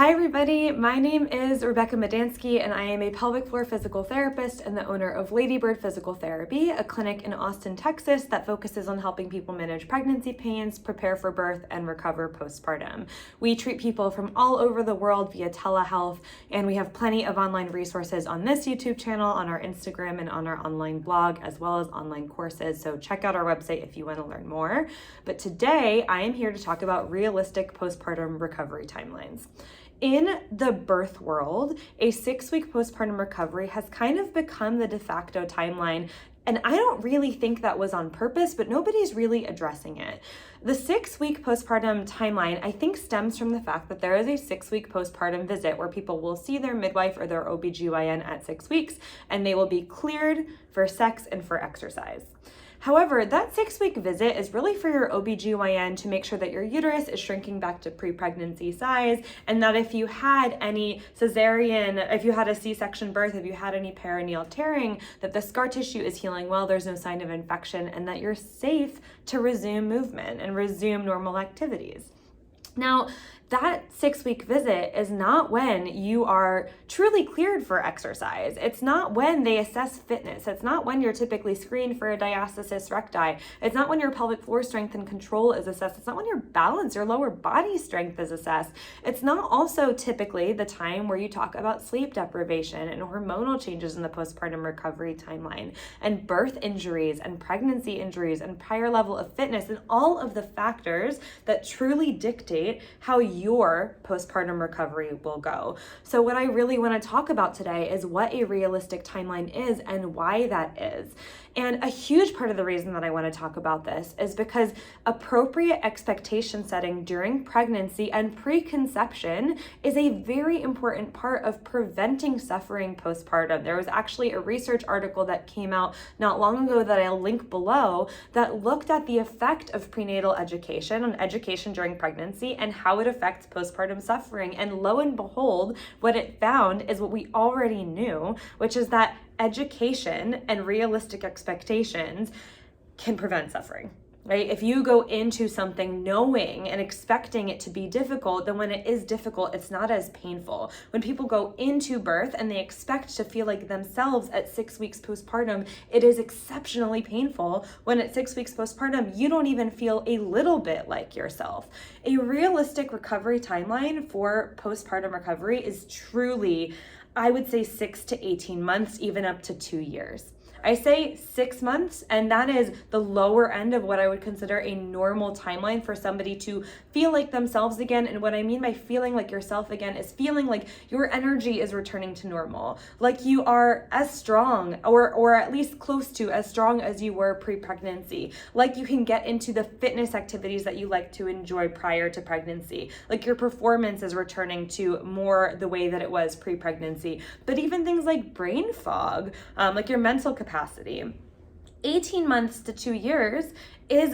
Hi everybody, my name is Rebecca Medansky and I am a pelvic floor physical therapist and the owner of Ladybird Physical Therapy, a clinic in Austin, Texas that focuses on helping people manage pregnancy pains, prepare for birth, and recover postpartum. We treat people from all over the world via telehealth, and we have plenty of online resources on this YouTube channel, on our Instagram, and on our online blog, as well as online courses. So check out our website if you want to learn more. But today I am here to talk about realistic postpartum recovery timelines. In the birth world, a 6-week postpartum recovery has kind of become the de facto timeline. And I don't really think that was on purpose, but nobody's really addressing it. The 6-week postpartum timeline, I think, stems from the fact that there is a 6-week postpartum visit where people will see their midwife or their OB-GYN at 6 weeks, and they will be cleared for sex and for exercise. However, that 6-week visit is really for your OB-GYN to make sure that your uterus is shrinking back to pre-pregnancy size, and that if you had any cesarean, if you had a C-section birth, if you had any perineal tearing, that the scar tissue is healing well, there's no sign of infection, and that you're safe to resume movement and resume normal activities. Now, that 6-week visit is not when you are truly cleared for exercise. It's not when they assess fitness. It's not when you're typically screened for a diastasis recti. It's not when your pelvic floor strength and control is assessed. It's not when your balance, your lower body strength is assessed. It's not also typically the time where you talk about sleep deprivation and hormonal changes in the postpartum recovery timeline, and birth injuries and pregnancy injuries and prior level of fitness, and all of the factors that truly dictate how your postpartum recovery will go. So what I really want to talk about today is what a realistic timeline is and why that is. And a huge part of the reason that I want to talk about this is because appropriate expectation setting during pregnancy and preconception is a very important part of preventing suffering postpartum. There was actually a research article that came out not long ago that I'll link below that looked at the effect of prenatal education on education during pregnancy and how it affects postpartum suffering. And lo and behold, what it found is what we already knew, which is that education and realistic expectations can prevent suffering, right? If you go into something knowing and expecting it to be difficult, then when it is difficult, it's not as painful. When people go into birth and they expect to feel like themselves at 6 weeks postpartum, it is exceptionally painful. When at 6 weeks postpartum, you don't even feel a little bit like yourself. A realistic recovery timeline for postpartum recovery is truly, I would say, 6 to 18 months, even up to 2 years. I say 6 months, and that is the lower end of what I would consider a normal timeline for somebody to feel like themselves again. And what I mean by feeling like yourself again is feeling like your energy is returning to normal, like you are as strong or at least close to as strong as you were pre-pregnancy, like you can get into the fitness activities that you like to enjoy prior to pregnancy, like your performance is returning to more the way that it was pre-pregnancy. But even things like brain fog, like your mental capacity. 18 months to 2 years is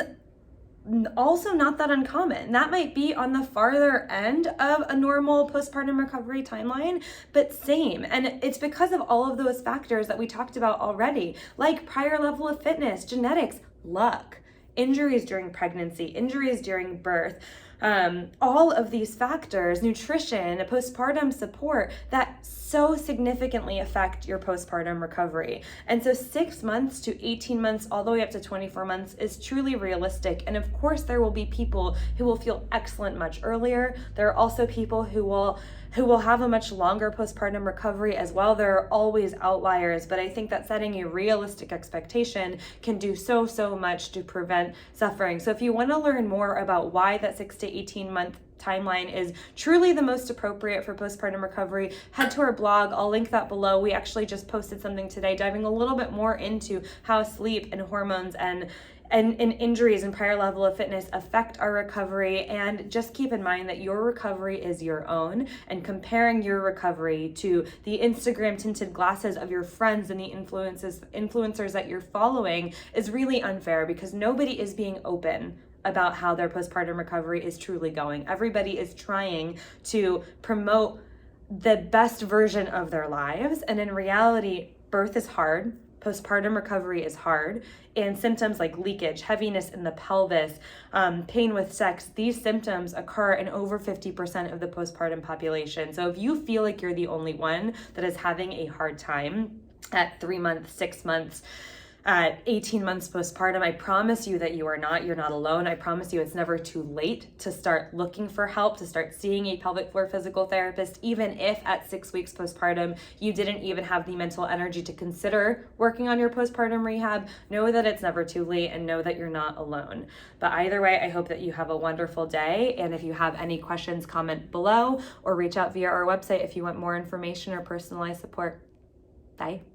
also not that uncommon. That might be on the farther end of a normal postpartum recovery timeline, but same. And it's because of all of those factors that we talked about already, like prior level of fitness, genetics, luck, injuries during pregnancy, injuries during birth, all of these factors, nutrition, postpartum support, that so significantly affect your postpartum recovery. And so 6 months to 18 months, all the way up to 24 months is truly realistic. And of course, there will be people who will feel excellent much earlier. There are also people who will have a much longer postpartum recovery as well. There are always outliers, but I think that setting a realistic expectation can do so much to prevent suffering. So if you want to learn more about why that 6 to 18 month timeline is truly the most appropriate for postpartum recovery, head to our blog. I'll link that below. We actually just posted something today diving a little bit more into how sleep and hormones and injuries and prior level of fitness affect our recovery. And just keep in mind that your recovery is your own, and comparing your recovery to the Instagram tinted glasses of your friends and the influencers that you're following is really unfair, because nobody is being open about how their postpartum recovery is truly going. Everybody is trying to promote the best version of their lives, and in reality, birth is hard. Postpartum recovery is hard, and symptoms like leakage, heaviness in the pelvis, pain with sex, these symptoms occur in over 50% of the postpartum population. So if you feel like you're the only one that is having a hard time at 3 months, 6 months, at 18 months postpartum, I promise you that you're not alone. I promise you it's never too late to start looking for help, to start seeing a pelvic floor physical therapist, even if at 6 weeks postpartum, you didn't even have the mental energy to consider working on your postpartum rehab. Know that it's never too late and know that you're not alone. But either way, I hope that you have a wonderful day. And if you have any questions, comment below or reach out via our website if you want more information or personalized support. Bye.